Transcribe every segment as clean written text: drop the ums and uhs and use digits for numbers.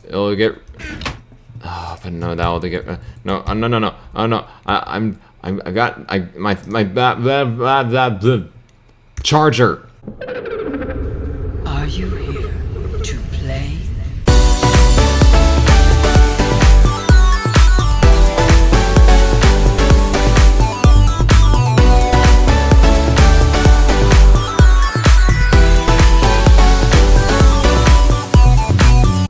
it'll get. Oh, but no, that'll get. No, no. Oh no, I got my charger. Are you here to play?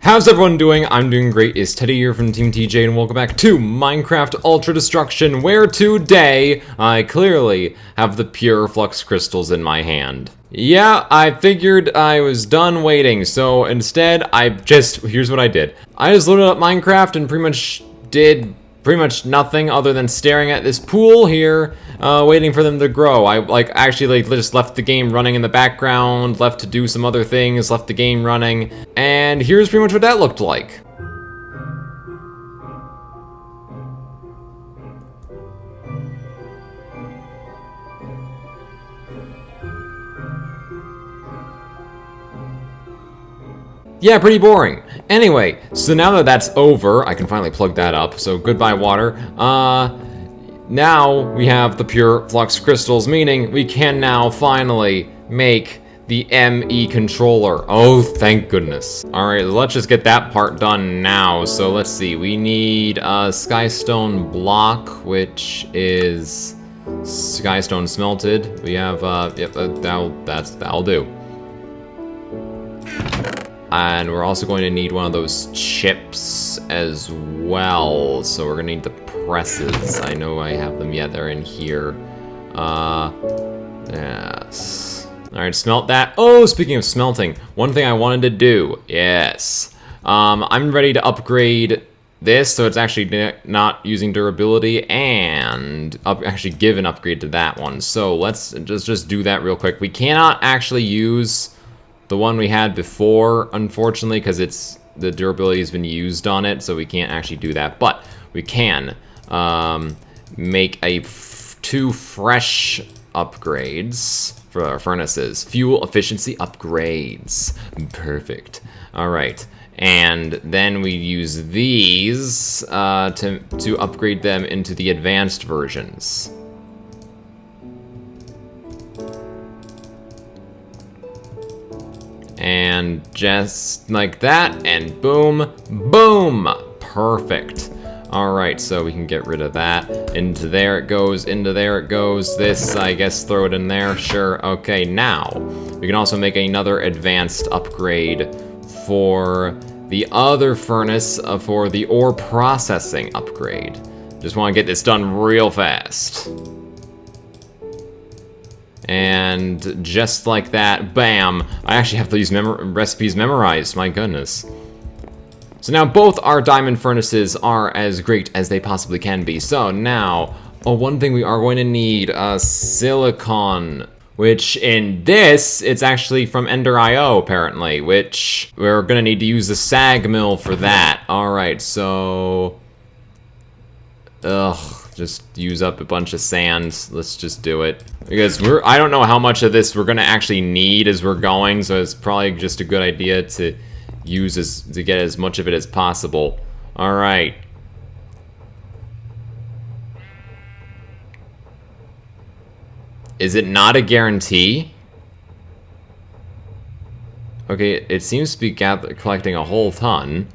How's everyone doing? I'm doing great. It's Teddy here from Team TJ, and welcome back to Minecraft Ultra Destruction, where today I clearly have the pure flux crystals in my hand. Yeah, I figured I was done waiting, so instead here's what I did. I just loaded up Minecraft and pretty much did nothing other than staring at this pool here, waiting for them to grow. I actually just left the game running in the background, left to do some other things, left the game running, and here's pretty much what that looked like. Yeah, pretty boring. Anyway, so now that that's over, I can finally plug that up, so goodbye water. Now we have the pure flux crystals, meaning we can now finally make the ME controller. Oh, thank goodness. Alright, let's just get that part done now. So let's see, we need a skystone block, which is skystone smelted. We have, yep, that'll do. And we're also going to need one of those chips as well. So we're gonna need the presses. I know I have them. Yeah, they're in here. Yes. All right, smelt that. Oh, speaking of smelting, one thing I wanted to do. Yes. I'm ready to upgrade this, so it's actually not using durability, and actually give an upgrade to that one. So let's just do that real quick. We cannot actually use the one we had before, unfortunately, because the durability has been used on it, so we can't actually do that. But we can make two fresh upgrades for our furnaces. Fuel efficiency upgrades. Perfect. All right. And then we use these to upgrade them into the advanced versions. And just like that, and boom, boom, perfect. All right, so we can get rid of that. Into there it goes, into there it goes. This, I guess, throw it in there, sure. Okay, now, we can also make another advanced upgrade for the other furnace for the ore processing upgrade. Just wanna get this done real fast. And just like that, bam, I actually have these recipes memorized, my goodness. So now both our diamond furnaces are as great as they possibly can be. So now, one thing we are going to need, silicon, which in this, it's actually from EnderIO apparently, which we're gonna need to use the sag mill for that. All right, so, just use up a bunch of sand. Let's just do it. Because I don't know how much of this we're gonna actually need as we're going, so it's probably just a good idea to get as much of it as possible. All right. Is it not a guarantee? Okay, it seems to be collecting a whole ton.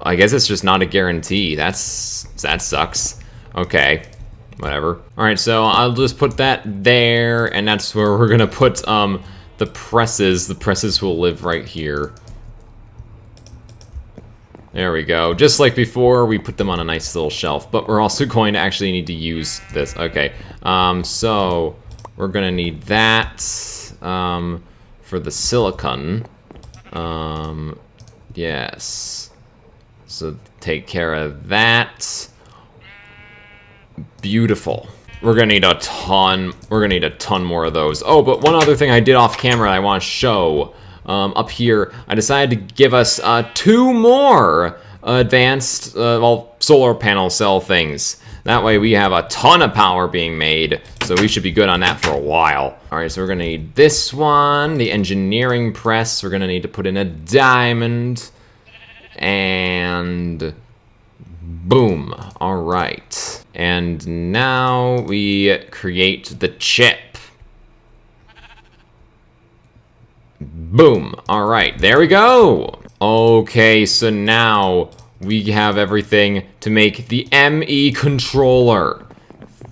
I guess it's just not a guarantee. that sucks. Okay, whatever. All right, so I'll just put that there, and that's where we're gonna put the presses. The presses will live right here. There we go. Just like before, we put them on a nice little shelf, but we're also going to actually need to use this. Okay, so we're gonna need that for the silicon. Yes. So take care of that. Beautiful. We're gonna need a ton. We're gonna need a ton more of those. Oh, but one other thing I did off camera I want to show. Up here, I decided to give us 2 more advanced, solar panel cell things. That way we have a ton of power being made, so we should be good on that for a while. All right, so we're gonna need this one, the engineering press. We're gonna need to put in a diamond. And boom. All right. And now we create the chip. Boom. All right, there we go. Okay, so now we have everything to make the ME controller.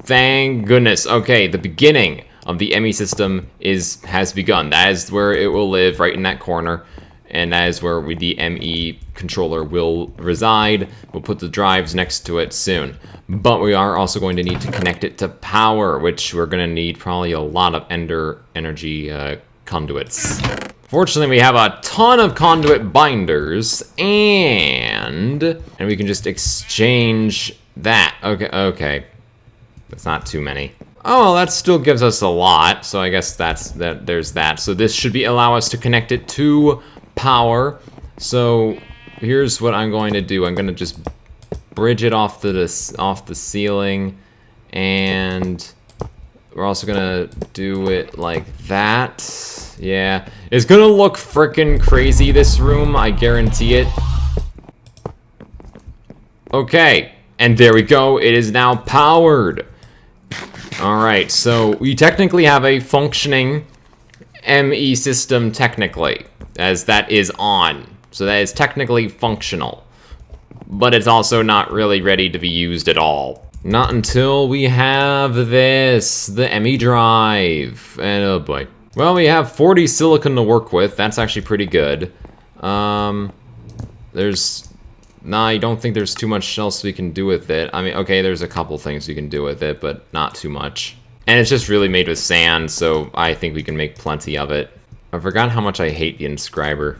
Thank goodness. Okay, the beginning of the ME system has begun. That is where it will live, right in that corner. And that is where the ME controller will reside. We'll put the drives next to it soon. But we are also going to need to connect it to power, which we're going to need probably a lot of energy conduits. Fortunately, we have a ton of conduit binders, and we can just exchange that. Okay. That's not too many. Oh, well, that still gives us a lot, so I guess there's that. So this should allow us to connect it to power. So here's what I'm going to do. I'm going to just bridge it off the ceiling, and we're also gonna do it like that. Yeah, it's gonna look frickin' crazy, this room, I guarantee it. Okay, and there we go, it is now powered. Alright, so we technically have a functioning ME system technically, as that is on. So that is technically functional, but it's also not really ready to be used at all. Not until we have this, the ME drive, and oh boy. Well, we have 40 silicon to work with, that's actually pretty good. I don't think there's too much else we can do with it. I mean, okay, there's a couple things we can do with it, but not too much. And it's just really made with sand, so I think we can make plenty of it. I forgot how much I hate the inscriber.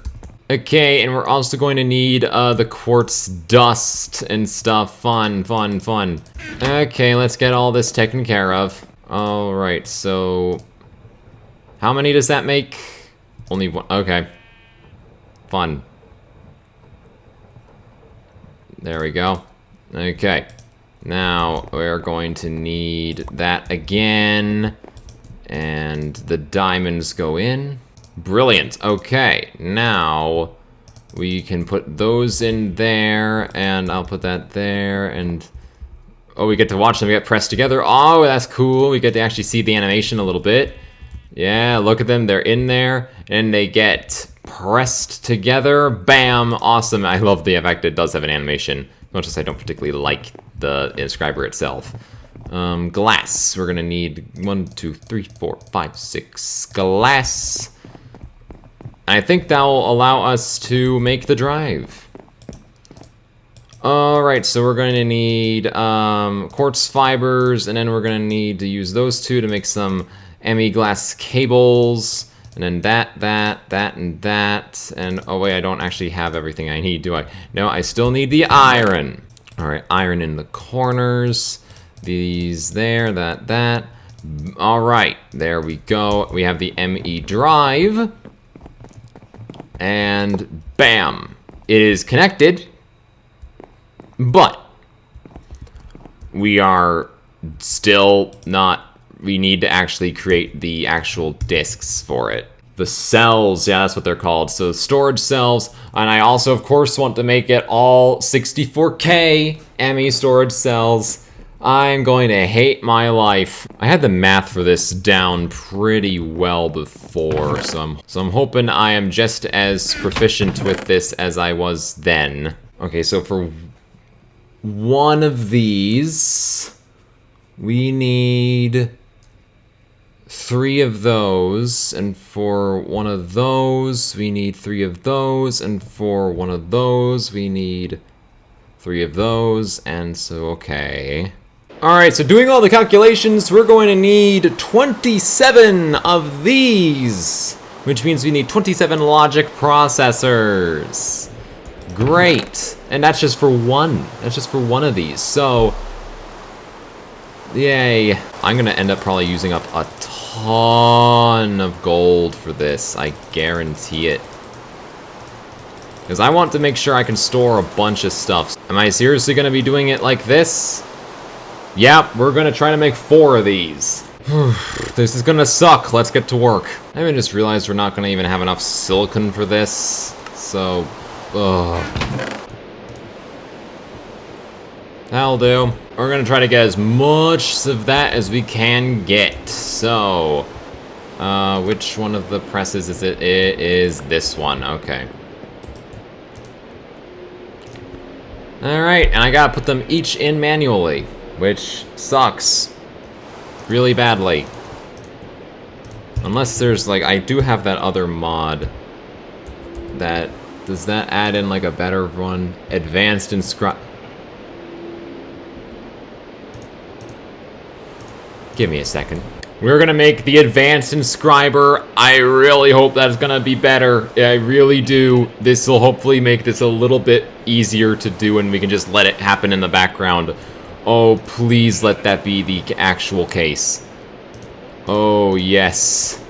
Okay, and we're also going to need the quartz dust and stuff. Fun. Okay, let's get all this taken care of. Alright, so how many does that make? Only one. Okay. Fun. There we go. Okay. Now we're going to need that again. And the diamonds go in. Brilliant. Okay, now we can put those in there, and I'll put that there, and oh, we get to watch them get pressed together. Oh, that's cool. We get to actually see the animation a little bit. Yeah, look at them. They're in there, and they get pressed together. Bam! Awesome. I love the fact it does have an animation, much as I don't particularly like the inscriber itself. Glass. We're gonna need 1, 2, 3, 4, 5, 6 glass. I think that will allow us to make the drive. Alright, so we're going to need quartz fibers, and then we're going to need to use those two to make some ME glass cables, and then that, and that, and oh wait, I don't actually have everything I need, do I? No, I still need the iron. Alright, iron in the corners, these there, that. Alright, there we go. We have the ME drive. And bam, it is connected, but we are still not, we need to actually create the actual disks for it. The cells, yeah, that's what they're called. So storage cells, and I also, of course, want to make it all 64K ME storage cells. I'm going to hate my life. I had the math for this down pretty well before, so I'm hoping I am just as proficient with this as I was then. Okay, so for one of these, we need 3 of those, and for one of those, we need 3 of those, and for one of those, we need 3 of those, and so, okay. Alright, so doing all the calculations, we're going to need 27 of these, which means we need 27 logic processors. Great. And that's just for one. That's just for one of these. So, yay. I'm going to end up probably using up a ton of gold for this. I guarantee it. Because I want to make sure I can store a bunch of stuff. Am I seriously going to be doing it like this? Yep, we're gonna try to make 4 of these. This is gonna suck. Let's get to work. I even just realized we're not gonna even have enough silicon for this. So, Ugh. That'll do. We're gonna try to get as much of that as we can get. So, which one of the presses is it? It is this one, okay. Alright, and I gotta put them each in manually, which sucks really badly. Unless there's, like, I do have that other mod that, does that add in, like, a better one? Advanced Inscribe. Give me a second. We're gonna make the Advanced Inscriber. I really hope that's gonna be better. I really do. This will hopefully make this a little bit easier to do and we can just let it happen in the background. Oh, please let that be the actual case. Oh, yes.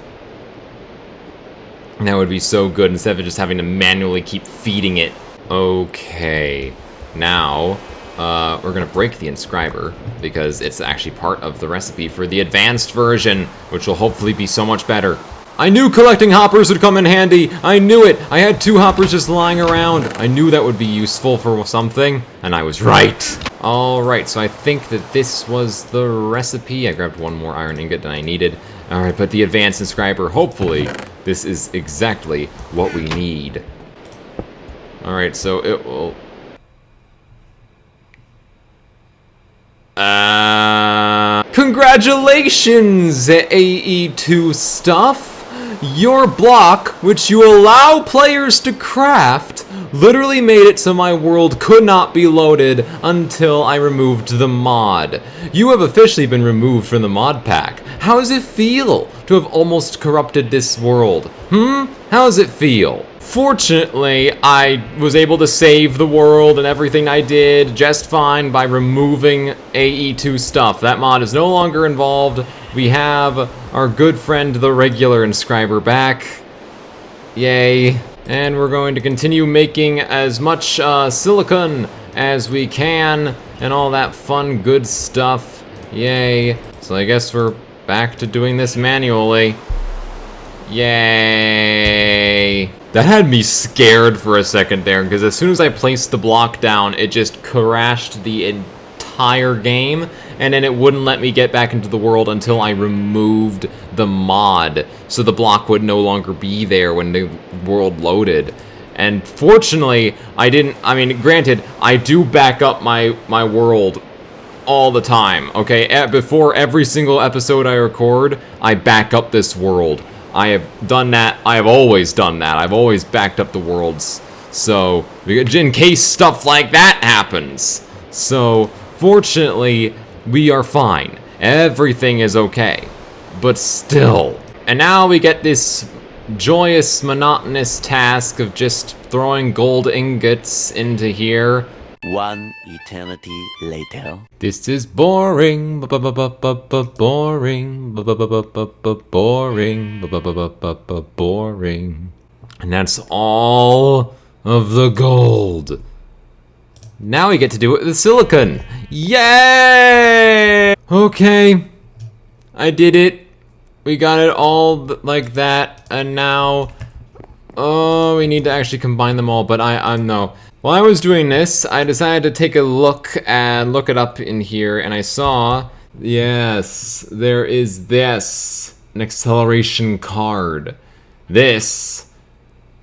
That would be so good instead of just having to manually keep feeding it. Okay. Now, we're gonna break the inscriber because it's actually part of the recipe for the advanced version, which will hopefully be so much better. I knew collecting hoppers would come in handy. I knew it. I had 2 hoppers just lying around. I knew that would be useful for something, and I was right. All right, so I think that this was the recipe. I grabbed 1 more iron ingot than I needed. All right, but the advanced inscriber, hopefully, this is exactly what we need. All right, so it will... Congratulations, AE2 stuff! Your block, which you allow players to craft, literally made it so my world could not be loaded until I removed the mod. You have officially been removed from the mod pack. How does it feel to have almost corrupted this world? How does it feel? Fortunately, I was able to save the world and everything I did just fine by removing AE2 stuff. That mod is no longer involved. We have our good friend, the regular inscriber, back. Yay. And we're going to continue making as much silicon as we can and all that fun, good stuff. Yay. So I guess we're back to doing this manually. Yay. That had me scared for a second there, because as soon as I placed the block down, it just crashed the entire game, and then it wouldn't let me get back into the world until I removed the mod, so the block would no longer be there when the world loaded. And fortunately, I mean, granted, I do back up my world all the time, okay? Before every single episode I record, I back up this world. I have done that. I have always done that. I've always backed up the worlds. So, in case stuff like that happens. So, fortunately, we are fine. Everything is okay. But still. And now we get this joyous, monotonous task of just throwing gold ingots into here. 1 eternity later. This is boring, boring, boring. And that's all of the gold. Now we get to do it with silicon. Yay! Okay, I did it. We got it all like that, and now, oh, we need to actually combine them all, but I'm no. While I was doing this, I decided to take a look and look it up in here, and I saw, yes, there is this, an acceleration card. This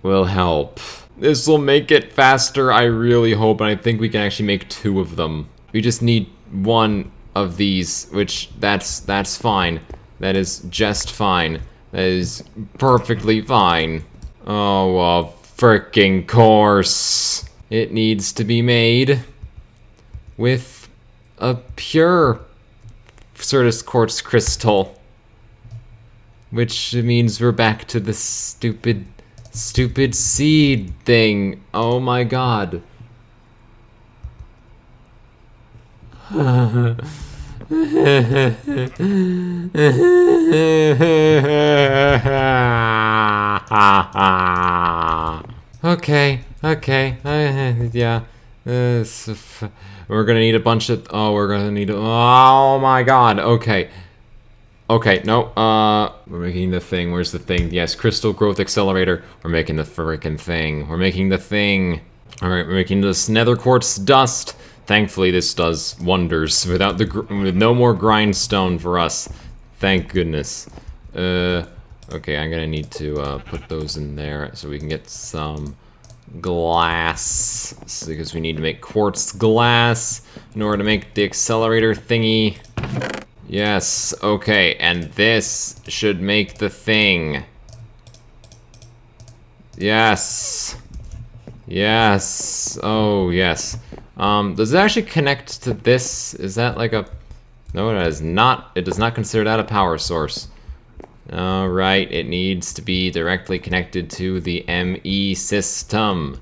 will help. This will make it faster, I really hope, and I think we can actually make 2 of them. We just need 1 of these, which that's fine. That is just fine. That is perfectly fine. Oh, of frickin' course. It needs to be made with a pure Certus quartz crystal. Which means we're back to the stupid seed thing. Oh my god. Okay, yeah. We're gonna need a bunch of, oh my god, okay. Okay, no, we're making the thing, where's the thing? Yes, crystal growth accelerator. We're making the frickin' thing. We're making the thing. Alright, we're making this nether quartz dust. Thankfully, this does wonders without with no more grindstone for us. Thank goodness. Okay, I'm gonna need to put those in there so we can get some glass, because we need to make quartz glass in order to make the accelerator thingy. Yes, okay, and this should make the thing. Yes. Yes. Oh, yes. Does it actually connect to this? Is that like a... No, it is not. It does not consider that a power source. Alright, it needs to be directly connected to the ME system.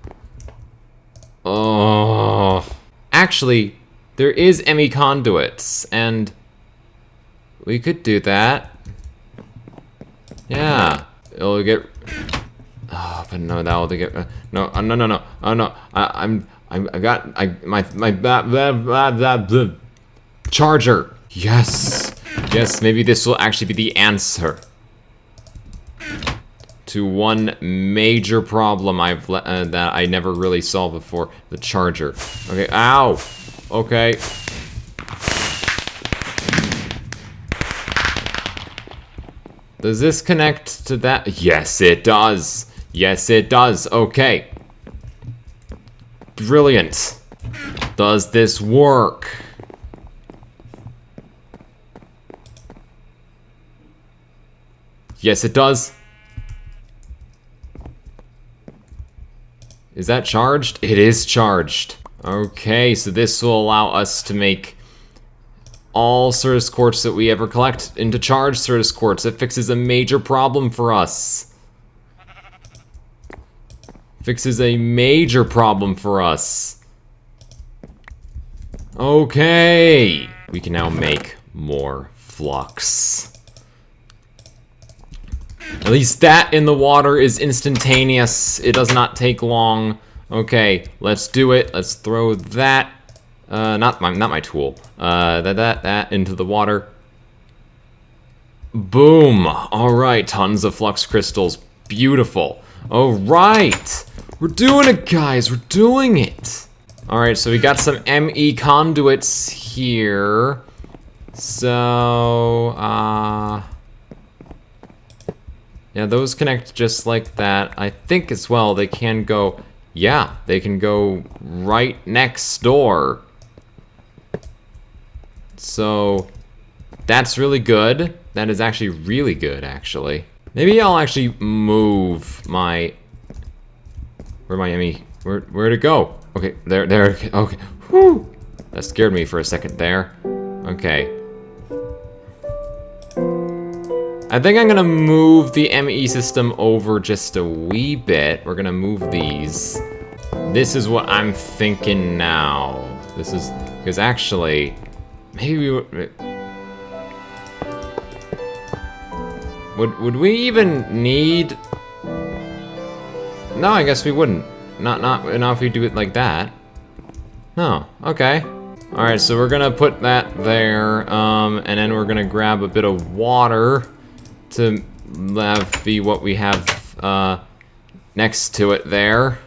Oh. Actually, there is ME conduits, and we could do that. Yeah. It'll get... Oh, but no, that will get... No, no, no, no. Oh, no. My charger. Yes. Yes, maybe this will actually be the answer to one major problem that I never really saw before, the charger. Okay, ow! Okay. Does this connect to that? Yes, it does. Yes, it does. Okay. Brilliant. Does this work? Yes, it does. Is that charged? It is charged. Okay, so this will allow us to make all Certus quartz that we ever collect into charged Certus quartz. It fixes a major problem for us. Fixes a major problem for us. Okay. We can now make more flux. At least that in the water is instantaneous. It does not take long. Okay, let's do it. Let's throw that, not my tool. That into the water. Boom. All right, tons of flux crystals. Beautiful. All right, we're doing it, guys. We're doing it. All right, so we got some ME conduits here. So, yeah, those connect just like that. I think as well they can go, yeah, they can go right next door. So that's really good. That is actually really good, actually. Maybe I'll actually move my, where'd my ME, where'd it go? Okay, there, okay, whew. That scared me for a second there. Okay. I think I'm gonna move the ME system over just a wee bit. We're gonna move these. This is what I'm thinking now. This is, because actually, maybe would we even need? No, I guess we wouldn't. Not if we do it like that. No, okay. All right, so we're gonna put that there, and then we're gonna grab a bit of water to be what we have next to it there.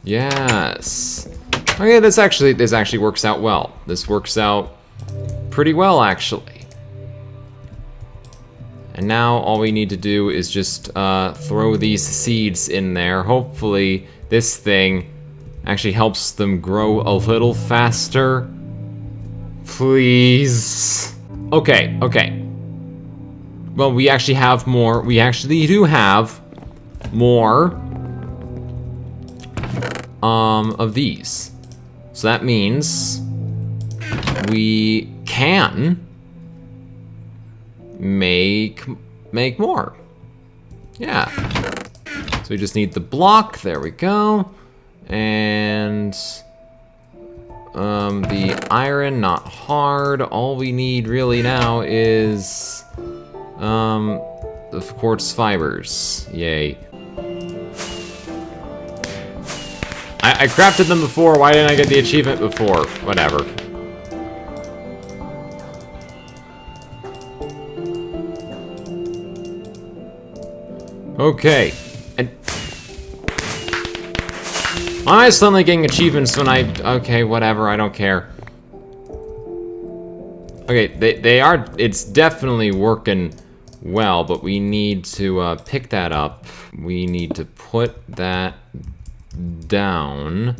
Yes. Okay, this actually works out well. This works out pretty well, actually. And now all we need to do is just throw these seeds in there. Hopefully this thing actually helps them grow a little faster. Please. Okay, okay. Well, we actually have more. We actually do have more of these. So that means we can make more. Yeah. So we just need the block. There we go. And the iron, not hard. All we need really now is the quartz fibers. Yay. I crafted them before. Why didn't I get the achievement before? Whatever. Okay. And Why am I suddenly getting achievements when I... Okay, whatever, I don't care. Okay, they are... It's definitely working well, but we need to pick that up. We need to put that down.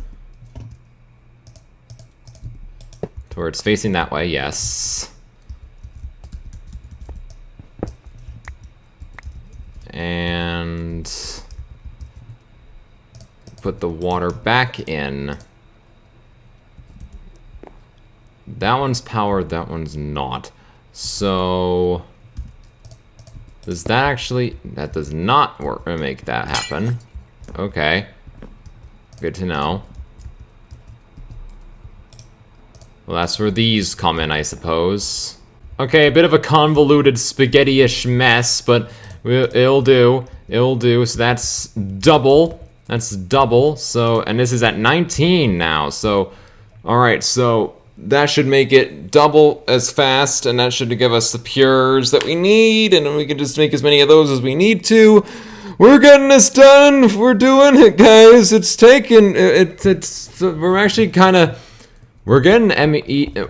To where it's facing that way, yes. And... put the water back in. That one's powered, that one's not. So... does that actually... that does not work to make that happen. Okay. Good to know. Well, that's where these come in, I suppose. Okay, a bit of a convoluted spaghetti-ish mess, but it'll do. It'll do. So that's double. That's double. So, and this is at 19 now. So, alright, so that should make it double as fast, and that should give us the pures that we need, and then we can just make as many of those as we need to. We're getting this done. We're doing it, guys. It's taking... we're actually kind of... we're getting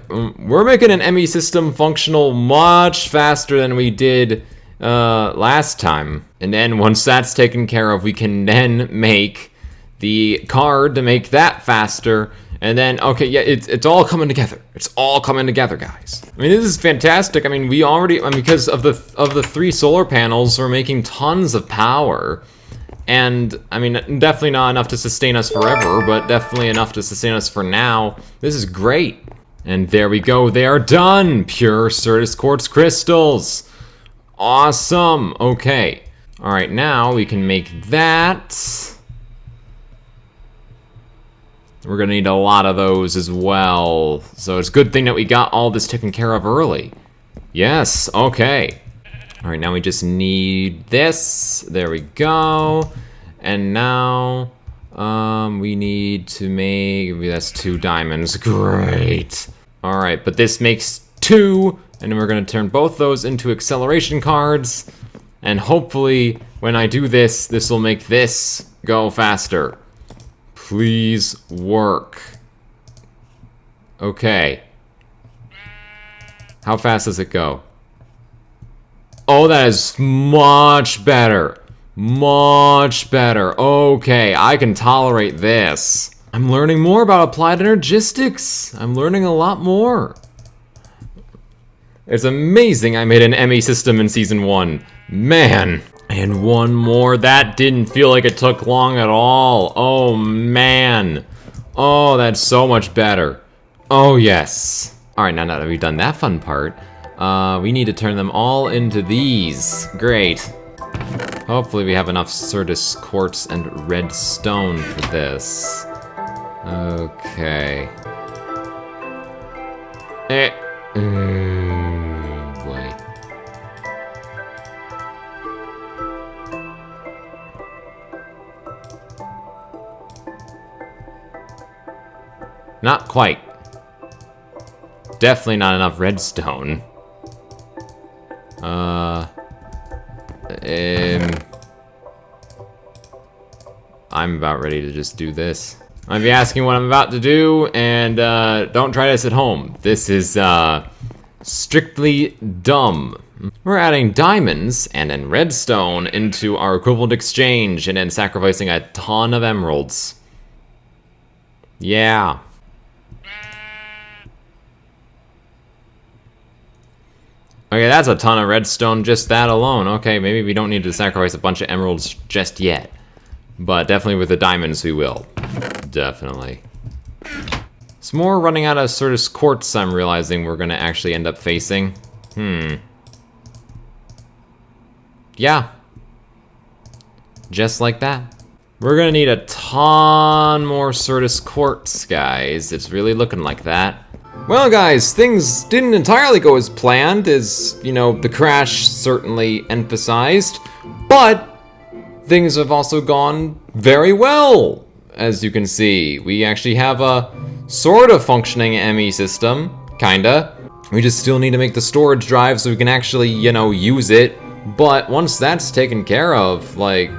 we're making an ME system functional much faster than we did last time. And then once that's taken care of, we can then make the card to make that faster. And then, okay, yeah, it's all coming together. It's all coming together, guys. I mean, this is fantastic. I mean, we already, I mean, because of the 3 solar panels, we're making tons of power. And, I mean, definitely not enough to sustain us forever, but definitely enough to sustain us for now. This is great. And there we go, they are done! Pure Certus Quartz crystals! Awesome! Okay. Alright, now we can make that. We're gonna need a lot of those as well. So it's a good thing that we got all this taken care of early. Yes, okay. Alright, now we just need this. There we go. And now, we need to make, that's 2 diamonds. Great. Alright, but this makes 2, and then we're gonna turn both those into acceleration cards. And hopefully, when I do this, this will make this go faster. Please work. Okay. How fast does it go? Oh, that is much better. Much better. Okay, I can tolerate this. I'm learning more about applied energistics. I'm learning a lot more. It's amazing I made an ME system in Season 1. Man. And one more. That didn't feel like it took long at all. Oh, man. Oh, that's so much better. Oh, yes. Alright, now that we've done that fun part, we need to turn them all into these. Great. Hopefully we have enough Certus Quartz and redstone for this. Okay. Boy. Not quite. Definitely not enough redstone. I'm about ready to just do this. I'll be asking what I'm about to do, and don't try this at home. This is strictly dumb. We're adding diamonds and then redstone into our equivalent exchange, and then sacrificing a ton of emeralds. Yeah. Okay, that's a ton of redstone, just that alone. Okay, maybe we don't need to sacrifice a bunch of emeralds just yet. But definitely with the diamonds we will. Definitely. It's more running out of Certus Quartz I'm realizing we're gonna actually end up facing. Yeah. Just like that. We're gonna need a ton more Certus Quartz, guys. It's really looking like that. Well, guys, things didn't entirely go as planned, as, you know, the crash certainly emphasized, but things have also gone very well, as you can see. We actually have a sort of functioning ME system, kinda. We just still need to make the storage drive so we can actually, you know, use it. But once that's taken care of, like,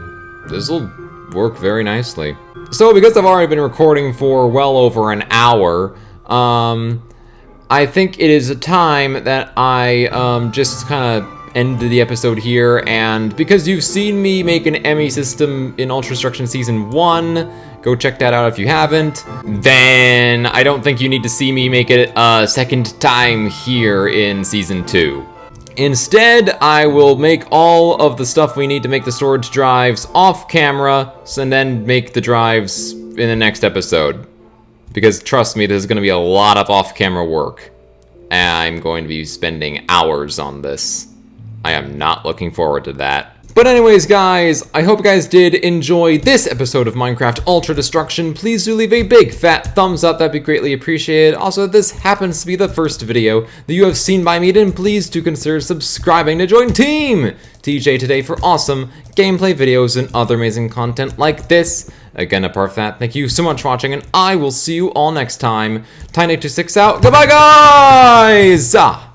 this'll work very nicely. So because I've already been recording for well over an hour, I think it is a time that I just kind of end the episode here, and because you've seen me make an Emmy system in Ultra Destruction Season 1, go check that out if you haven't, then I don't think you need to see me make it a second time here in Season 2. Instead, I will make all of the stuff we need to make the storage drives off camera, and then make the drives in the next episode. Because trust me, this is going to be a lot of off-camera work. I'm going to be spending hours on this. I am not looking forward to that. But anyways, guys, I hope you guys did enjoy this episode of Minecraft Ultra Destruction. Please do leave a big fat thumbs up, that'd be greatly appreciated. Also, if this happens to be the first video that you have seen by me, then please do consider subscribing to join Team TJ today for awesome gameplay videos and other amazing content like this. Again, apart from that, thank you so much for watching, and I will see you all next time. Tiny86 out. Goodbye, guys!